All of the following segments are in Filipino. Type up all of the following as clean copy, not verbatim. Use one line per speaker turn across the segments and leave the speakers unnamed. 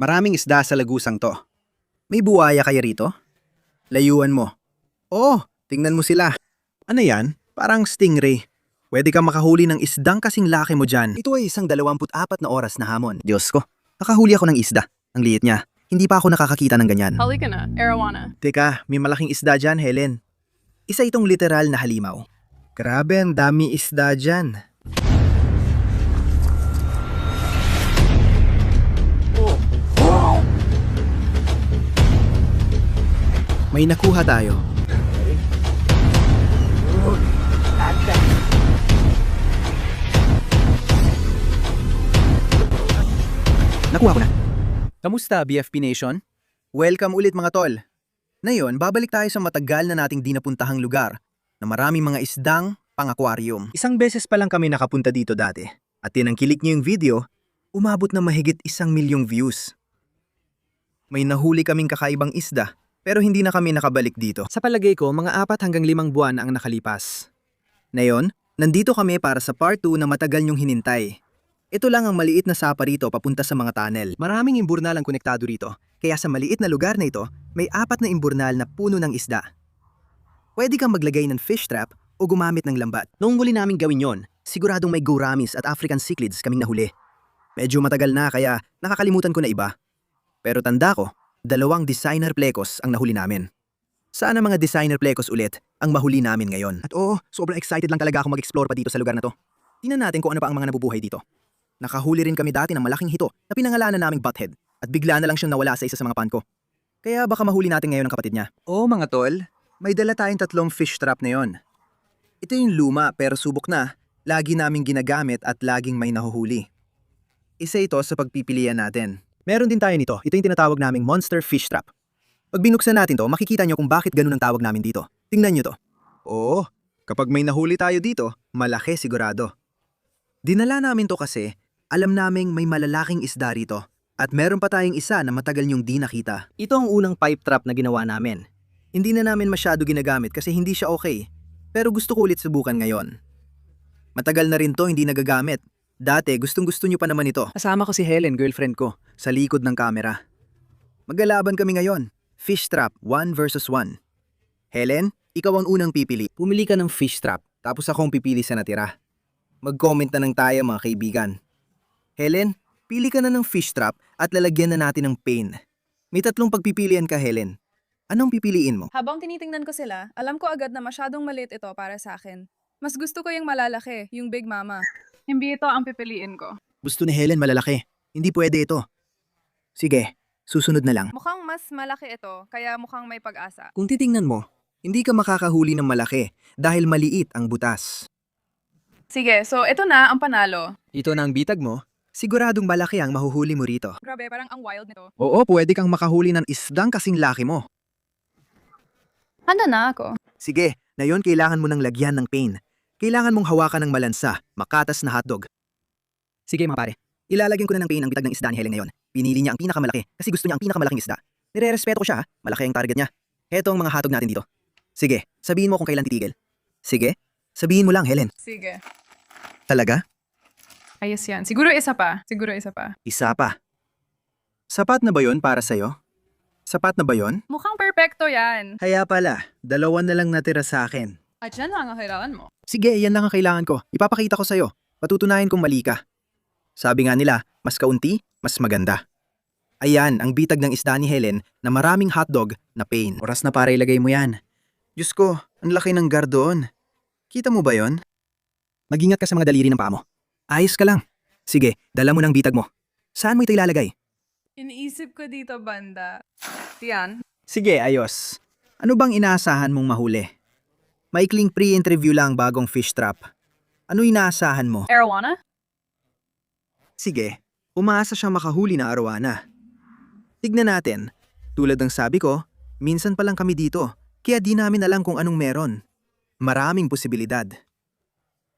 Maraming isda sa lagusang to. May buwaya kaya rito? Layuan mo. Oh, tingnan mo sila. Ano yan? Parang stingray. Pwede kang makahuli ng isdang kasing laki mo dyan. Ito ay isang 24 na oras na hamon. Diyos ko, nakahuli ako ng isda. Ang liit niya. Hindi pa ako nakakakita ng ganyan.
Huli ka na, arowana.
Teka, may malaking isda dyan, Helen. Isa itong literal na halimaw. Grabe, ang dami isda dyan. May nakuha tayo. Nakuha ko na. Kamusta, BFP Nation? Welcome ulit mga tol. Ngayon, babalik tayo sa matagal na nating di napuntahang lugar na maraming mga isdang pang-aquarium. Isang beses pa lang kami nakapunta dito dati. At tinangkilik niyo yung video, umabot na mahigit 1,000,000 views. May nahuli kaming kakaibang isda, pero hindi na kami nakabalik dito. Sa palagay ko, mga 4 hanggang 5 buwan ang nakalipas. Ngayon, nandito kami para sa part 2 na matagal niyong hinintay. Ito lang ang maliit na sapa rito papunta sa mga tunnel. Maraming imburnal ang konektado rito, kaya sa maliit na lugar na ito, may 4 na imburnal na puno ng isda. Pwede kang maglagay ng fish trap o gumamit ng lambat. Noong muli namin gawin yon, siguradong may gouramis at African cichlids kaming nahuli. Medyo matagal na kaya nakakalimutan ko na iba. Pero tanda ko, 2 designer plekos ang nahuli namin. Sana mga designer plekos ulit ang mahuli namin ngayon. At oo, sobrang excited lang talaga ako mag-explore pa dito sa lugar na to. Tingnan natin kung ano pa ang mga nabubuhay dito. Nakahuli rin kami dati ng malaking hito na pinangalanan naming butthead at bigla na lang siyang nawala sa isa sa mga pan ko. Kaya baka mahuli natin ngayon ang kapatid niya. Oo mga tol, may dala tayong 3 fish trap na yon. Ito yung luma pero subok na, lagi naming ginagamit at laging may nahuhuli. Isa ito sa pagpipilian natin. Meron din tayo nito, ito yung tinatawag naming monster fish trap. Pag binuksan natin to, makikita nyo kung bakit ganun ang tawag namin dito. Tingnan nyo to. Oo, kapag may nahuli tayo dito, malaki sigurado. Dinala namin to kasi alam naming may malalaking isda rito at meron pa tayong isa na matagal nyong di nakita. Ito ang unang pipe trap na ginawa namin. Hindi na namin masyado ginagamit kasi hindi siya okay, pero gusto ko ulit subukan ngayon. Matagal na rin to hindi nagagamit. Dati gustong-gusto nyo pa naman ito. Kasama ko si Helen, girlfriend ko, sa likod ng kamera. Maglalaban kami ngayon. Fish trap, 1 versus 1. Helen, ikaw ang unang pipili. Pumili ka ng fish trap, tapos akong pipili sa natira. Mag-comment na lang tayo mga kaibigan. Helen, pili ka na ng fish trap at lalagyan na natin ng pain. May 3 pagpipilian ka, Helen. Anong pipiliin mo?
Habang tinitingnan ko sila, alam ko agad na masyadong maliit ito para sa akin. Mas gusto ko yung malalaki, yung Big Mama. Hindi ito ang pipiliin ko.
Gusto ni Helen malalaki. Hindi pwede ito. Sige, susunod na lang.
Mukhang mas malaki ito, kaya mukhang may pag-asa.
Kung titingnan mo, hindi ka makakahuli ng malaki dahil maliit ang butas.
Sige, so ito na ang panalo.
Ito na ang bitag mo. Siguradong malaki ang mahuhuli mo rito.
Grabe, parang ang wild nito.
Oo, pwede kang makahuli ng isdang kasing laki mo.
Handa na ako.
Sige, ngayon kailangan mo ng lagyan ng pain. Kailangan mong hawakan ng malansa, makatas na hotdog. Sige mga pare, ilalagyan ko na ng pain ang bitag ng isda ni Helen ngayon. Pinili niya ang pinakamalaki kasi gusto niya ang pinakamalaking isda. Nire-respeto ko siya, malaki ang target niya. Heto ang mga hotdog natin dito. Sige, sabihin mo kung kailan titigil. Sige, sabihin mo lang Helen.
Sige.
Talaga?
Ayos yan. Siguro isa pa.
Isa pa. Sapat na ba yon para sa'yo? Sapat na ba yon?
Mukhang perfecto yan.
Kaya pala, 2 na lang natira sa akin.
At yan lang ang kailangan mo.
Sige, yan lang ang kailangan ko. Ipapakita ko sa'yo. Patutunayan kong mali ka. Sabi nga nila, mas kaunti, mas maganda. Ayan, ang bitag ng isda ni Helen na maraming hotdog na pain. Oras na para ilagay mo yan. Diyos ko, ang laki ng guard doon. Kita mo ba yon? Mag-ingat ka sa mga daliri ng paa mo. Ayos ka lang. Sige, dala mo ng bitag mo. Saan mo ito ilalagay?
Iniisip ko dito, banda. Yan.
Sige, ayos. Ano bang inaasahan mong mahuli? Maikling pre-interview lang bagong fish trap. Ano inaasahan mo?
Arowana?
Sige, umaasa siyang makahuli na arowana. Tignan natin. Tulad ng sabi ko, minsan pa lang kami dito, kaya di namin alam kung anong meron. Maraming posibilidad.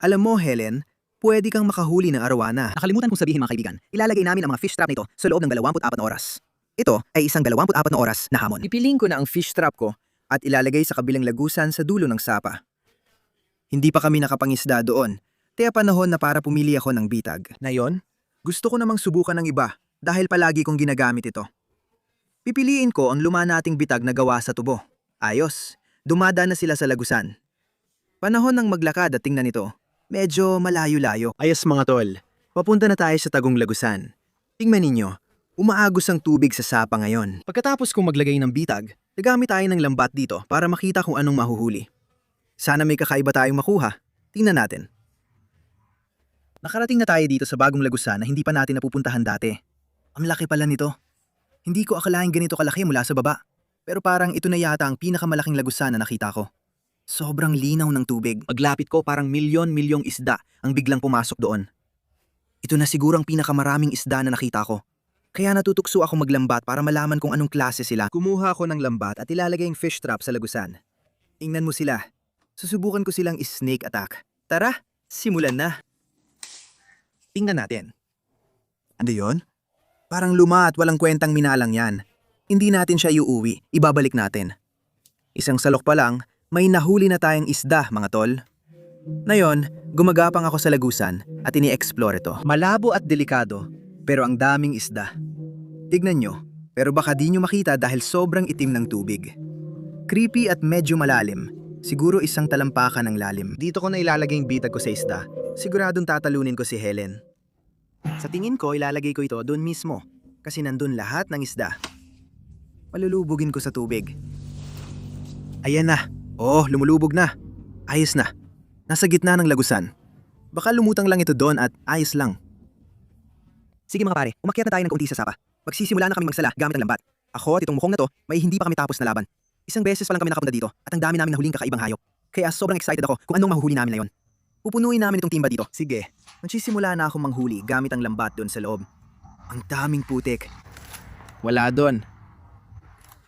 Alam mo, Helen, pwede kang makahuli ng arowana. Nakalimutan kong sabihin mga kaibigan, ilalagay namin ang mga fish trap nito sa loob ng 24 na oras. Ito ay isang 24 na oras na hamon. Pipiliin ko na ang fish trap ko at ilalagay sa kabilang lagusan sa dulo ng sapa. Hindi pa kami nakapangisda doon, kaya panahon na para pumili ako ng bitag. Ngayon, gusto ko namang subukan ng iba. dahil palagi kong ginagamit ito. Pipiliin ko ang luma nating bitag na gawa sa tubo. Ayos, dumadaan na sila sa lagusan. Panahon ng maglakad at tingnan ito. Medyo malayo-layo. Ayos mga tol, papunta na tayo sa Tagong Lagusan. Tingnan ninyo, umaagos ang tubig sa sapa ngayon. Pagkatapos kong maglagay ng bitag, nagamit tayo ng lambat dito para makita kung anong mahuhuli. Sana may kakaiba tayong makuha. Tingnan natin. Nakarating na tayo dito sa bagong lagusan na hindi pa natin napupuntahan dati. Ang laki pala nito. Hindi ko akalain ganito kalaki mula sa baba. Pero parang ito na yata ang pinakamalaking lagusan na nakita ko. Sobrang linaw ng tubig. Paglapit ko parang milyon-milyong isda ang biglang pumasok doon. Ito na siguro ang pinakamaraming isda na nakita ko. Kaya natutukso ako maglambat para malaman kung anong klase sila. Kumuha ako ng lambat at ilalagay ang fish trap sa lagusan. Tingnan mo sila. Susubukan ko silang snake attack. Tara, simulan na. Tingnan natin. Ano yun? Parang luma at walang kwentang minalang yan. Hindi natin siya iuwi, ibabalik natin. Isang salok pa lang, may nahuli na tayong isda, mga tol. Ngayon, gumagapang ako sa lagusan at ini-explore ito. Malabo at delikado, pero ang daming isda. Tignan nyo, pero baka di nyo makita dahil sobrang itim ng tubig. Creepy at medyo malalim, siguro isang talampakan ng lalim. Dito ko na ilalagay yung bitag ko sa isda. Siguradong tatalunin ko si Helen. Sa tingin ko, ilalagay ko ito doon mismo, kasi nandun lahat ng isda. Malulubugin ko sa tubig. Ayan na. Oh, lumulubog na. Ayos na. Nasa gitna ng lagusan. Baka lumutang lang ito doon at ayos lang. Sige mga pare, umakyat na tayo ng kaunti sa sapa. Magsisimula na kami magsala gamit ang lambat. Ako at itong mukhong na to, may hindi pa kami tapos na laban. Isang beses pa lang kami nakapunta dito at ang dami namin nahuling kakaibang hayop. Kaya sobrang excited ako kung anong mahuhuli namin ngayon. Pupunuin namin itong timba dito. Sige, magsisimula na akong manghuli gamit ang lambat doon sa loob. Ang daming putik. Wala doon.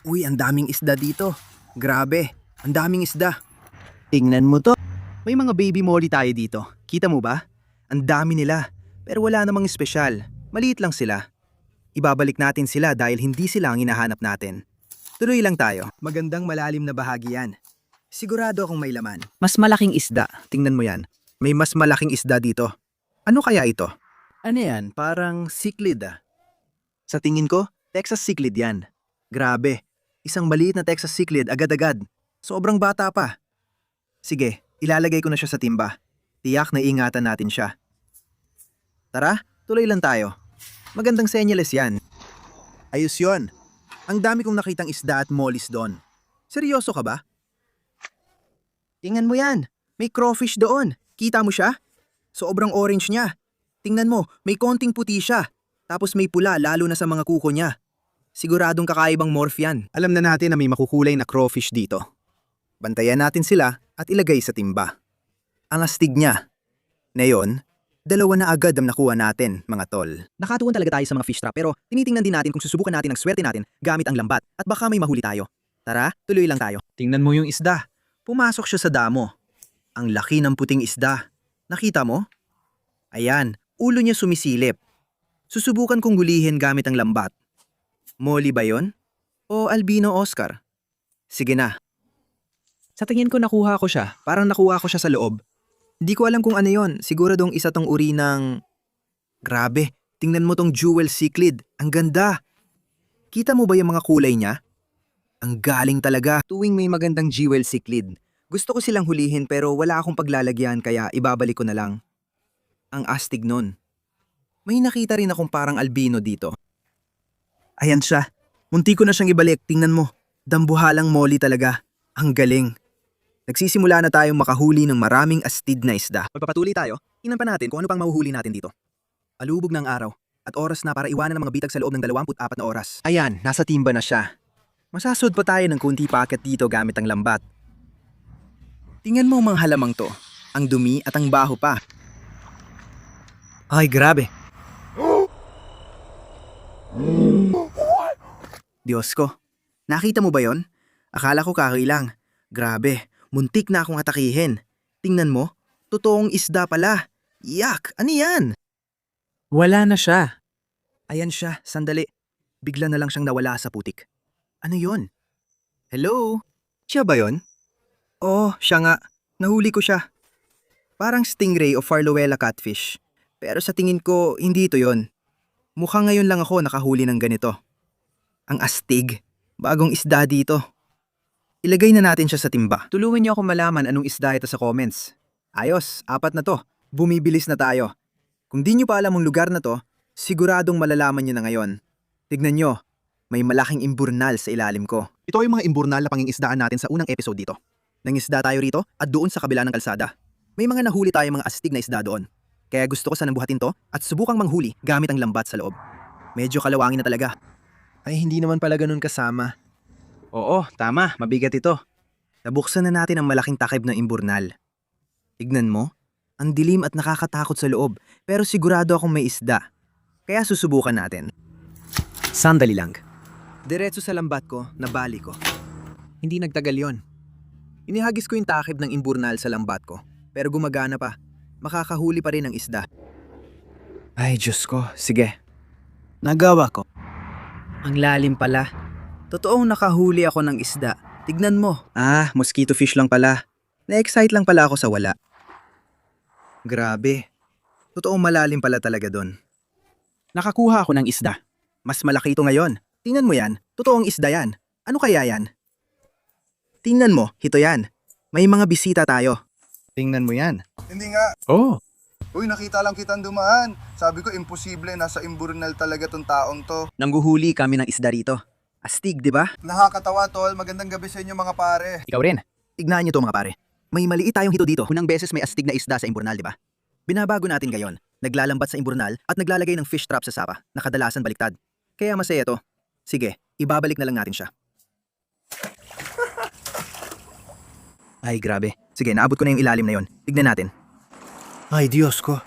Uy, ang daming isda dito. Grabe, ang daming isda. Tingnan mo to. May mga baby molly tayo dito. Kita mo ba? Ang dami nila. Pero wala namang espesyal. Maliit lang sila. Ibabalik natin sila dahil hindi sila ang hinahanap natin. Tuloy lang tayo. Magandang malalim na bahagi yan. Sigurado akong may laman. Mas malaking isda. Tingnan mo yan. May mas malaking isda dito. Ano kaya ito? Ano yan? Parang cichlid ah. Sa tingin ko, Texas cichlid yan. Grabe. Isang maliit na Texas cichlid agad-agad. Sobrang bata pa. Sige, ilalagay ko na siya sa timba. Tiyak na ingatan natin siya. Tara, tuloy lang tayo. Magandang senyales yan. Ayos yon. Ang dami kong nakitang isda at mollies doon. Seryoso ka ba? Tingnan mo yan. May crawfish doon. Kita mo siya? Sobrang orange niya. Tingnan mo, may konting puti siya. Tapos may pula lalo na sa mga kuko niya. Siguradong kakaibang morph yan. Alam na natin na may makukulay na crawfish dito. Bantayan natin sila at ilagay sa timba. Ang astig niya. Ngayon, dalawa na agad ang nakuha natin, mga tol. Nakatuon talaga tayo sa mga fish trap pero tinitingnan din natin kung susubukan natin ang swerte natin gamit ang lambat at baka may mahuli tayo. Tara, tuloy lang tayo. Tingnan mo yung isda. Pumasok siya sa damo. Ang laki ng puting isda. Nakita mo? Ayan, ulo niya sumisilip. Susubukan kong hulihin gamit ang lambat. Molly ba yon? O albino Oscar? Sige na. Sa tingin ko nakuha ko siya. Parang nakuha ko siya sa loob. Hindi ko alam kung ano yon. Siguro dong isa tong uri ng... Grabe, tingnan mo tong jewel cichlid. Ang ganda. Kita mo ba yung mga kulay niya? Ang galing talaga. Tuwing may magandang jewel cichlid, gusto ko silang hulihin pero wala akong paglalagyan kaya ibabalik ko na lang. Ang astig nun. May nakita rin akong parang albino dito. Ayan siya. Munti ko na siyang ibalik. Tingnan mo. Dambuhalang molly talaga. Ang galing. Nagsisimula na tayong makahuli ng maraming astid na isda. Magpapatuloy tayo. Tingnan pa natin kung ano pang mahuhuli natin dito. Alubog ng araw. At oras na para iwanan ng mga bitag sa loob ng 24 na oras. Ayan, nasa timba na siya. Masasod pa tayo ng kunti packet dito gamit ang lambat. Tingnan mo mga halamang to. Ang dumi at ang baho pa. Ay, grabe. Diyos ko. Nakita mo ba yon? Akala ko kakailang. Grabe, muntik na akong atakihin. Tingnan mo, totoong isda pala. Yak, ano yan? Wala na siya. Ayan siya, sandali. Bigla na lang siyang nawala sa putik. Ano yon? Hello? Siya ba yon? Oh, siya nga. Nahuli ko siya. Parang stingray o farluela catfish. Pero sa tingin ko, hindi ito yon. Mukhang ngayon lang ako nakahuli ng ganito. Ang astig. Bagong isda dito. Ilagay na natin siya sa timba. Tulungan niyo ako malaman anong isda ito sa comments. Ayos, 4 na to. Bumibilis na tayo. Kung di niyo pa alam ang lugar na to, siguradong malalaman niyo na ngayon. Tignan niyo, may malaking imburnal sa ilalim ko. Ito ay mga imburnal na pangingisdaan natin sa unang episode dito. Nangisda tayo rito at doon sa kabila ng kalsada. May mga nahuli tayong mga astig na isda doon. Kaya gusto ko sanang buhatin to at subukang manghuli gamit ang lambat sa loob. Medyo kalawangin na talaga. Ay, hindi naman pala ganun kasama. Oo, tama. Mabigat ito. Nabuksan na natin ang malaking takip ng imburnal. Tignan mo, ang dilim at nakakatakot sa loob, pero sigurado akong may isda. Kaya susubukan natin. Sandali lang. Diretso sa lambat ko, nabali ko. Hindi nagtagal yon. Inihagis ko yung takip ng imburnal sa lambat ko, pero gumagana pa. Makakahuli pa rin ang isda. Ay, Diyos ko. Sige. Nagawa ko. Ang lalim pala. Totoong nakahuli ako ng isda. Tignan mo. Ah, mosquito fish lang pala. Na-excite lang pala ako sa wala. Grabe. Totoong malalim pala talaga doon. Nakakuha ako ng isda. Mas malaki ito ngayon. Tingnan mo yan. Totoong isda yan. Ano kaya yan? Tingnan mo, ito yan. May mga bisita tayo. Tingnan mo yan.
Hindi nga.
Oh.
Uy, nakita lang kitang dumaan. Sabi ko, imposible. Nasa imburnal talaga tong taong to.
Nangguhuli kami ng isda rito. Astig, di ba?
Nakakatawa, tol. Magandang gabi sa inyo, mga pare.
Ikaw rin. Tignan niyo to mga pare. May maliit tayong hito dito. Unang beses may astig na isda sa imburnal, di ba? Binabago natin ngayon. Naglalambat sa imburnal at naglalagay ng fish trap sa sapa na kadalasan baliktad. Kaya masaya to. Sige, ibabalik na lang natin siya. Ay, grabe. Sige, naabot ko na yung ilalim na yon. Tignan natin. Ay, Diyos ko.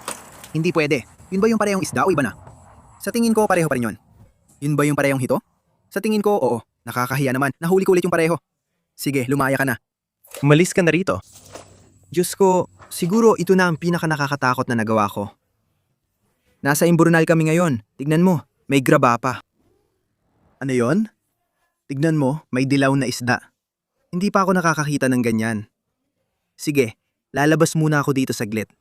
Hindi pwede. Yun ba yung parehong isda o iba na? Sa tingin ko, pareho pa rin yun. Yun ba yung parehong hito? Sa tingin ko, oo. Nakakahiya naman. Nahuli ko ulit yung pareho. Sige, lumaya ka na. Umalis ka na rito. Diyos ko, siguro ito na ang pinaka nakakatakot na nagawa ko. Nasa imburnal kami ngayon. Tignan mo, may graba pa. Ano yon? Tignan mo, may dilaw na isda. Hindi pa ako nakakakita ng ganyan. Sige, lalabas muna ako dito saglit.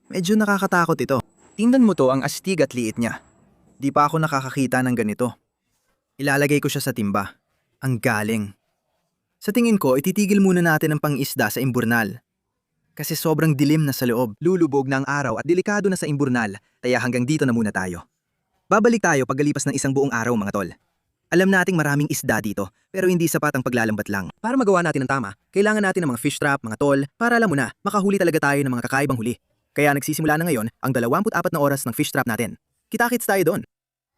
Medyo nakakatakot ito. Tingnan mo to, ang astig at liit niya. Di pa ako nakakakita ng ganito. Ilalagay ko siya sa timba. Ang galing. Sa tingin ko, ititigil muna natin ang pang-isda sa imburnal. Kasi sobrang dilim na sa loob. Lulubog na ang araw at delikado na sa imburnal, kaya hanggang dito na muna tayo. Babalik tayo pagkalipas ng isang buong araw, mga tol. Alam nating maraming isda dito, pero hindi sapat ang paglalambat lang. Para magawa natin ang tama, kailangan natin ng mga fish trap, mga tol, para alam mo na, makahuli talaga tayo ng mga kakaibang huli. Kaya nagsisimula na ngayon ang 24 na oras ng fish trap natin. Kita-kits tayo doon.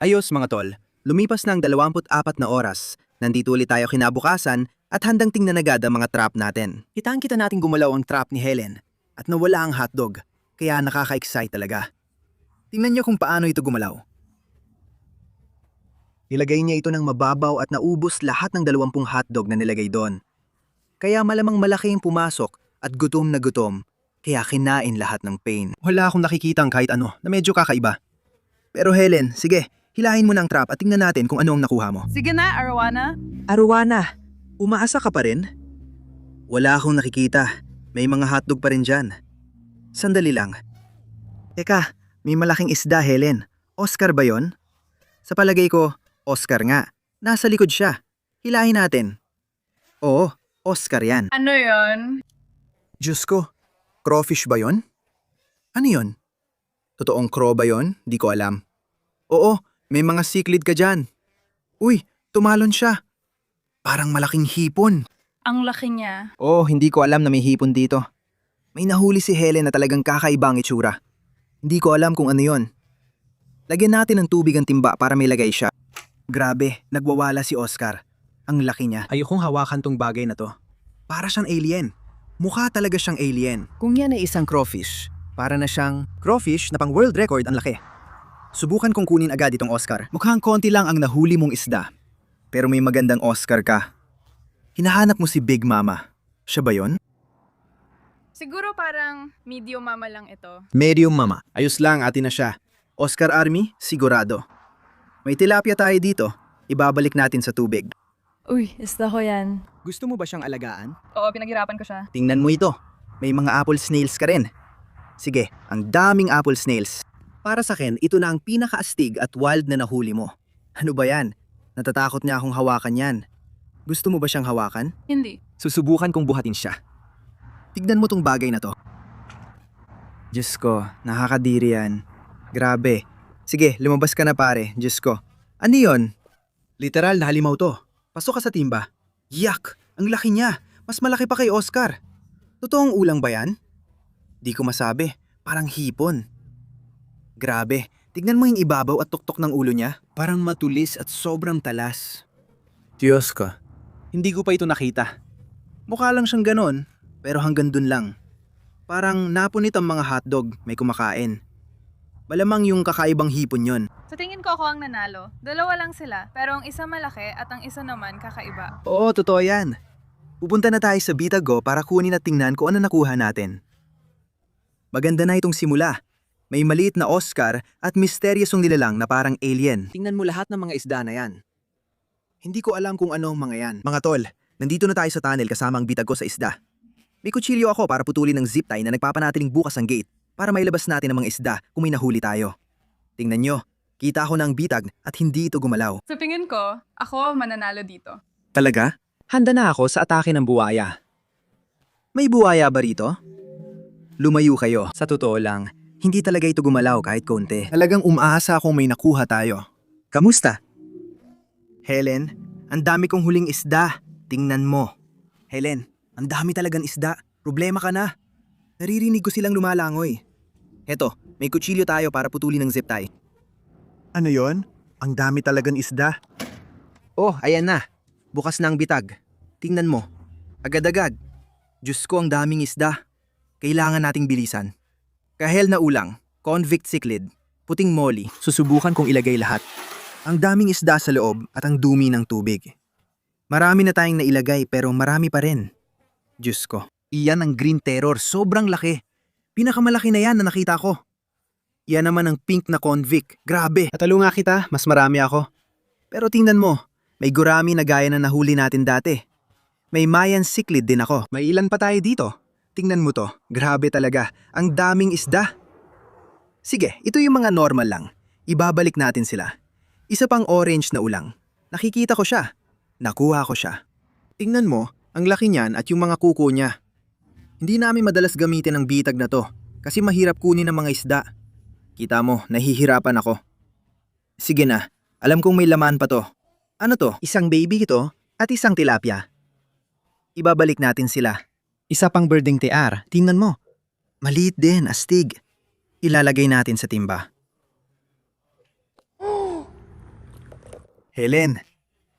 Ayos mga tol, lumipas na ang 24 na oras. Nandito ulit tayo kinabukasan at handang tingnan agad ang mga trap natin. Kitang-kita natin gumalaw ang trap ni Helen at nawala ang hotdog, kaya nakaka-excite talaga. Tingnan niyo kung paano ito gumalaw. Nilagay niya ito ng mababaw at naubos lahat ng 20 hotdog na nilagay doon. Kaya malamang malaki yung pumasok at gutom na gutom, kaya kinain lahat ng pain. Wala akong nakikitang kahit ano na medyo kakaiba. Pero Helen, sige, hilahin mo na ang trap at tingnan natin kung ano ang nakuha mo.
Sige na, Arwana.
Arwana, umaasa ka pa rin? Wala akong nakikita. May mga hotdog pa rin dyan. Sandali lang. Teka, may malaking isda, Helen. Oscar ba yon? Sa palagay ko, Oscar nga. Nasa likod siya. Hilahin natin. Oo, Oscar yan.
Ano yon?
Diyos ko, crawfish ba yon? Ano yon? Totoong crow ba yon? Di ko alam. Oo, may mga siklid ka dyan. Uy, tumalon siya. Parang malaking hipon.
Ang laki niya.
Oh, hindi ko alam na may hipon dito. May nahuli si Helen na talagang kakaibang itsura. Hindi ko alam kung ano yon. Lagyan natin ng tubig ang timba para may lagay siya. Grabe, nagwawala si Oscar. Ang laki niya. Ayokong hawakan tong bagay na to. Para siyang alien. Mukha talaga siyang alien. Kung yan ay isang crawfish, para na siyang crawfish na pang world record ang laki. Subukan kong kunin agad itong Oscar. Mukhang konti lang ang nahuli mong isda. Pero may magandang Oscar ka. Hinahanap mo si Big Mama. Siya ba yon?
Siguro parang medium mama lang ito.
Medium Mama. Ayos lang, atin na siya. Oscar Army, sigurado. May tilapia tayo dito. Ibabalik natin sa tubig.
Uy, isda ko yan.
Gusto mo ba siyang alagaan?
Oo, pinaghirapan ko siya.
Tingnan mo ito. May mga apple snails ka rin. Sige, ang daming apple snails. Para sa akin, ito na ang pinakaastig at wild na nahuli mo. Ano ba yan? Natatakot niya akong hawakan yan. Gusto mo ba siyang hawakan?
Hindi.
Susubukan kong buhatin siya. Tignan mo tong bagay na to. Diyos ko, nakakadiri yan. Grabe. Sige, lumabas ka na pare, Diyos ko. Ano yun? Literal na halimaw to. Pasok ka sa timba. Yak! Ang laki niya. Mas malaki pa kay Oscar. Totoong ulang ba yan? Di ko masabi. Parang hipon. Grabe. Tignan mo yung ibabaw at tuktok ng ulo niya. Parang matulis at sobrang talas. Diyos ko. Hindi ko pa ito nakita. Mukha lang siyang ganon, pero hanggang dun lang. Parang napunit ang mga hotdog, may kumakain. Malamang yung kakaibang hipon yon.
Sa tingin ko ako ang nanalo. Dalawa lang sila, pero ang isa malaki at ang isa naman kakaiba.
Oo, totoo yan. Pupunta na tayo sa Bitago para kunin at tingnan kung ano nakuha natin. Maganda na itong simula. May maliit na Oscar at misteryosong nilalang na parang alien. Tingnan mo lahat ng mga isda na yan. Hindi ko alam kung ano ang mga yan. Mga tol, nandito na tayo sa tunnel kasama ang Bitago sa isda. May kutsilyo ako para putulin ng zip tie na nagpapanatiling bukas ang gate para mailabas natin ang mga isda kung may nahuli tayo. Tingnan nyo, kita ko na ang bitag at hindi ito gumalaw.
Sa tingin ko, ako mananalo dito.
Talaga? Handa na ako sa atake ng buwaya. May buwaya ba rito? Lumayo kayo. Sa totoo lang, hindi talaga ito gumalaw kahit konti. Talagang umaasa akong may nakuha tayo. Kamusta? Helen, ang dami kong huling isda. Tingnan mo. Helen, ang dami talagang isda. Problema ka na. Naririnig ko silang lumalangoy. Heto, may kutsilyo tayo para putulin ng zip tie. Ano yon? Ang dami talagang isda. Oh, ayan na. Bukas na ang bitag. Tingnan mo. Agad-agad. Diyos ko, ang daming isda. Kailangan nating bilisan. Kahel na ulang, convict cichlid, puting molly, susubukan kong ilagay lahat. Ang daming isda sa loob at ang dumi ng tubig. Marami na tayong nailagay pero marami pa rin. Diyos ko, iyan ang green terror, sobrang laki. Pinakamalaki na yan na nakita ko. Yan naman ang pink na convict, grabe. Natalo nga kita, mas marami ako. Pero tingnan mo, may gurami na gaya na nahuli natin dati. May Mayan cichlid din ako. May ilan pa tayo dito? Tingnan mo to, grabe talaga, ang daming isda. Sige, ito yung mga normal lang. Ibabalik natin sila. Isa pang orange na ulang. Nakikita ko siya. Nakuha ko siya. Tingnan mo, ang laki niyan at yung mga kuko niya. Hindi namin madalas gamitin ang bitag na to kasi mahirap kunin ang mga isda. Kita mo, nahihirapan ako. Sige na, alam kong may laman pa to. Ano to? Isang baby ito at isang tilapia. Ibabalik natin sila. Isa pang birding tear, tingnan mo. Maliit din, astig. Ilalagay natin sa timba. Helen,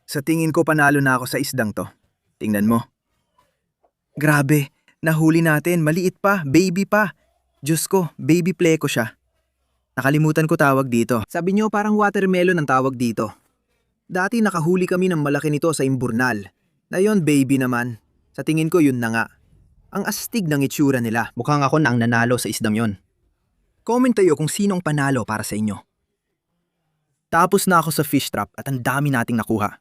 sa tingin ko panalo na ako sa isdang to. Tingnan mo. Grabe, nahuli natin, maliit pa, baby pa. Diyos ko, baby pleko siya. Nakalimutan ko tawag dito. Sabi niyo parang watermelon ang tawag dito. Dati nakahuli kami ng malaki nito sa imburnal. Ngayon baby naman. Sa tingin ko yun na nga. Ang astig ng itsura nila. Mukhang ako na ang nanalo sa isdang yon. Comment kayo kung sinong panalo para sa inyo. Tapos na ako sa fish trap at ang dami nating nakuha.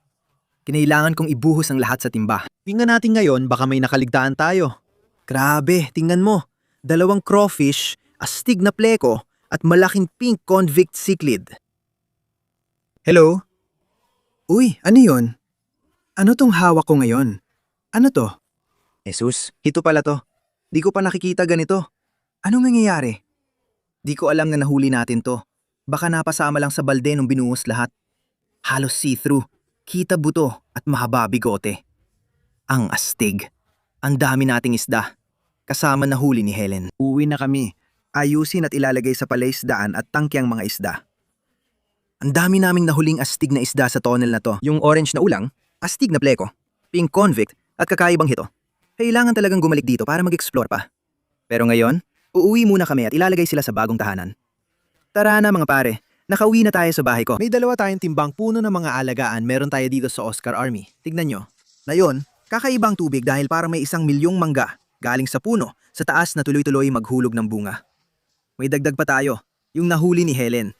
Kinailangan kong ibuhos ang lahat sa timba. Tingnan natin ngayon baka may nakaligtaan tayo. Grabe, tingnan mo. 2 crawfish, astig na pleko at malaking pink convict cichlid. Hello? Uy, ano yun? Ano tong hawak ko ngayon? Ano to? Jesus, ito pala to. Di ko pa nakikita ganito. Anong nangyayari? Di ko alam na nahuli natin to. Baka napasama lang sa balde nung binuhos lahat. Halos see-through, kita buto at mahaba bigote. Ang astig. Ang dami nating isda. Kasama na huli ni Helen. Uwi na kami. Ayusin at ilalagay sa palaisdaan at tangkiyang mga isda. Ang dami naming nahuling astig na isda sa tunnel na to. Yung orange na ulang, astig na pleko, pink convict at kakaibang hito. Kailangan talagang gumalik dito para mag-explore pa. Pero ngayon, uuwi muna kami at ilalagay sila sa bagong tahanan. Tara na mga pare, nakauwi na tayo sa bahay ko. May 2 tayong timbang puno ng mga alagaan meron tayo dito sa Oscar Army. Tignan nyo. Ngayon, kakaibang tubig dahil para may 1 milyong mangga galing sa puno sa taas na tuloy-tuloy maghulog ng bunga. May dagdag pa tayo, yung nahuli ni Helen.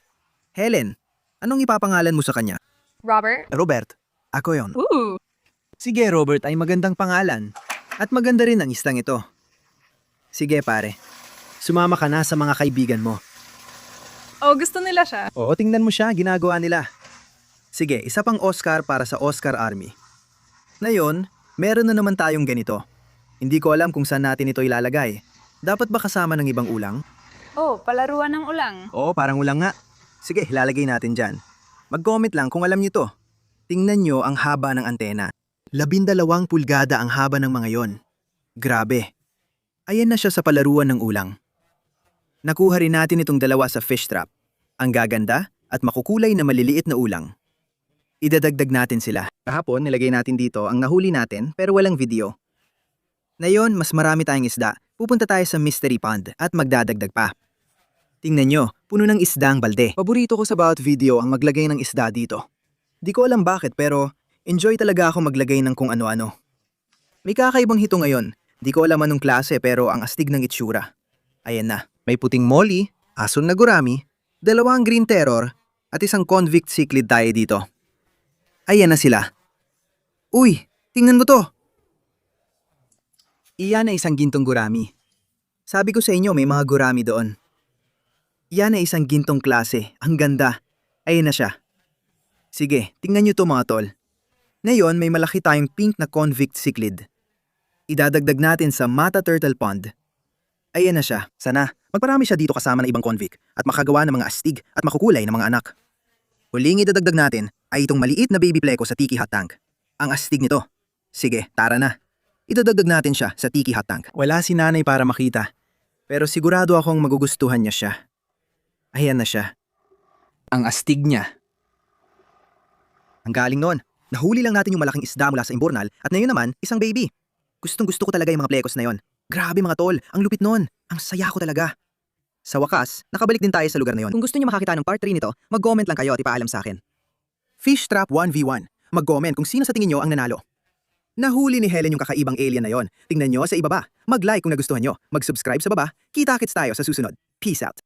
Helen, anong ipapangalan mo sa kanya?
Robert?
Robert, ako yon.
Ooh!
Sige Robert, ay magandang pangalan. At maganda rin ang isdang ito. Sige pare, sumama ka na sa mga kaibigan mo.
Oh, gusto nila siya.
Oo, tingnan mo siya, ginagawa nila. Sige, isa pang Oscar para sa Oscar Army. Ngayon, meron na naman tayong ganito. Hindi ko alam kung saan natin ito ilalagay. Dapat ba kasama ng ibang ulang?
Oh, palaruan ng ulang.
Oo, parang ulang nga. Sige, ilalagay natin dyan. Mag-comment lang kung alam niyo to. Tingnan nyo ang haba ng antena. 12 pulgada ang haba ng mga yon. Grabe. Ayan na siya sa palaruan ng ulang. Nakuha rin natin itong dalawa sa fish trap. Ang gaganda at makukulay na maliliit na ulang. Idadagdag natin sila. Kahapon, nilagay natin dito ang nahuli natin pero walang video. Ngayon, mas marami tayong isda. Pupunta tayo sa mystery pond at magdadagdag pa. Tingnan nyo, puno ng isda ang balde. Paborito ko sa bawat video ang maglagay ng isda dito. Di ko alam bakit pero enjoy talaga ako maglagay ng kung ano-ano. May kakaibang hito ngayon. Di ko alam anong klase pero ang astig ng itsura. Ayan na. May puting molly, ason na gurami, 2 green terror, at isang convict cichlid tayo dito. Ayan na sila. Uy, tingnan mo to. Iyan ay isang gintong gurami. Sabi ko sa inyo may mga gurami doon. Iyan ay isang gintong klase. Ang ganda. Ayan na siya. Sige, tingnan nyo to mga tol. Ngayon may malaki tayong pink na convict cichlid. Idadagdag natin sa Mata Turtle Pond. Ayan na siya. Sana, magparami siya dito kasama ng ibang convict at makagawa ng mga astig at makukulay ng mga anak. Huling idadagdag natin ay itong maliit na baby pleco sa Tiki Hot Tank. Ang astig nito. Sige, tara na. Idadagdag natin siya sa Tiki Hot Tank. Wala si nanay para makita. Pero sigurado akong magugustuhan niya siya. Ayan na siya. Ang astig niya. Ang galing noon. Nahuli lang natin yung malaking isda mula sa imburnal at ngayon naman, isang baby. Gustong gusto ko talaga yung mga plekos na yon. Grabe mga tol, ang lupit noon. Ang saya ko talaga. Sa wakas, nakabalik din tayo sa lugar na yon. Kung gusto niyo makakita ng part 3 nito, mag-comment lang kayo at ipaalam sa akin. Fish Trap 1v1. Mag-comment kung sino sa tingin nyo ang nanalo. Nahuli ni Helen yung kakaibang alien na yon. Tingnan nyo sa ibaba. Mag-like kung nagustuhan nyo. Mag-subscribe sa baba. Kita-kits tayo sa susunod. Peace out.